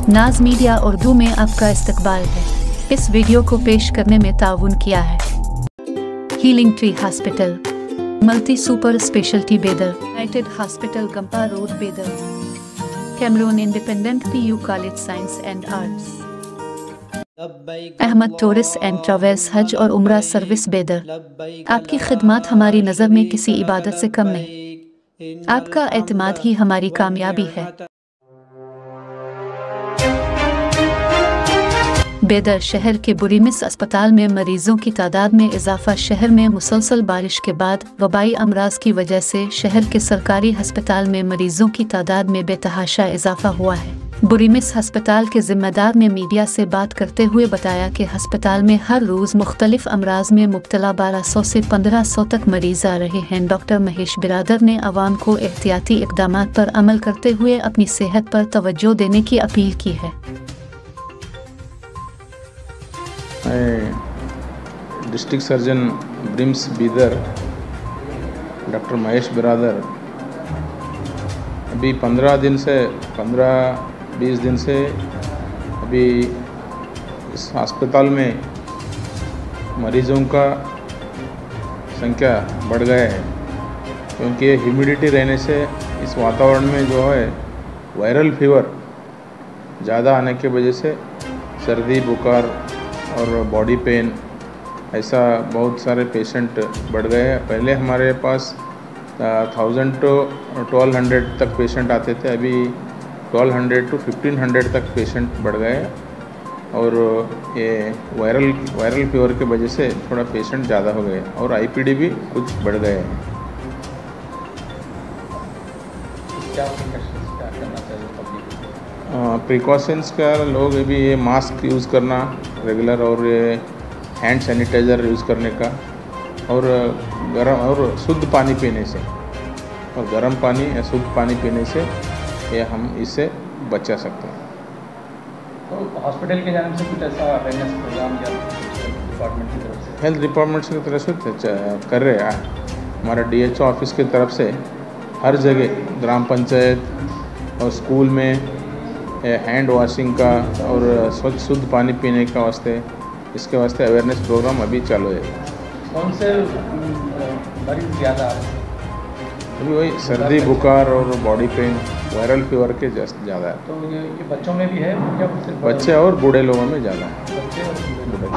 नाज मीडिया उर्दू में आपका इस्तकबाल है। इस वीडियो को पेश करने में ताउन किया है healing tree hospital, multi super speciality Bidar, united hospital Gumpa road Bidar, Cameroon independent PU college science and arts, Ahmed tourist and travels हज और उम्रा सर्विस बेदर। आपकी खिदमत हमारी नज़र में किसी इबादत से कम नहीं। आपका एतमाद ही हमारी कामयाबी है। बेदर शहर के बुरीमिस अस्पताल में मरीजों की तादाद में इजाफा। शहर में मुसलसल बारिश के बाद वबाई अमराज की वजह से शहर के सरकारी अस्पताल में मरीजों की तादाद में बेतहाशा इजाफा हुआ है। बुरीमिस अस्पताल के जिम्मेदार ने मीडिया से बात करते हुए बताया कि अस्पताल में हर रोज़ मुख्तलिफ अमराज में मुब्तला 1200 से 1500 तक मरीज आ रहे हैं। डॉक्टर महेश बिरादर ने आवाम को एहतियाती इक़दामात पर अमल करते हुए अपनी सेहत पर तवज्जो देने की अपील की है। District surgeon brims Bidar doctor Mahesh बिरादर अभी 15-20 दिन से अभी इस अस्पताल में मरीज़ों का संख्या बढ़ गया है, क्योंकि ह्यूमिडिटी रहने से इस वातावरण में जो है वायरल फीवर ज़्यादा आने की वजह से सर्दी बुखार और बॉडी पेन ऐसा बहुत सारे पेशेंट बढ़ गए हैं। पहले हमारे पास 1000 to 1200 तक पेशेंट आते थे, अभी 1200 to 1500 तक पेशेंट बढ़ गए हैं। और ये वायरल फीवर की वजह से थोड़ा पेशेंट ज़्यादा हो गए और IPD भी कुछ बढ़ गए हैं। प्रिकॉशंस का लोग अभी ये मास्क यूज़ करना रेगुलर और ये हैंड सैनिटाइज़र यूज़ करने का और गर्म और शुद्ध पानी पीने से और गर्म पानी या शुद्ध पानी पीने से ये हम इससे बचा सकते हैं। तो हॉस्पिटल के जाने से कुछ ऐसा अवेयरनेस प्रोग्राम या डिपार्टमेंट की तरफ से हेल्थ डिपार्टमेंट की तरफ से कर रहे हैं। हमारा DHO ऑफिस की तरफ से हर जगह ग्राम पंचायत और स्कूल में हैंड वॉशिंग का और स्वच्छ शुद्ध पानी पीने का वास्ते इसके वास्ते अवेयरनेस प्रोग्राम अभी चालू है। कौन से मरीज ज़्यादा आ रहे हैं? अभी वही सर्दी बुखार और बॉडी पेन वायरल फीवर के ज़्यादा है। तो ये बच्चों में भी है क्या? बच्चे और बूढ़े लोगों में ज़्यादा है। बच्चे और बूढ़े।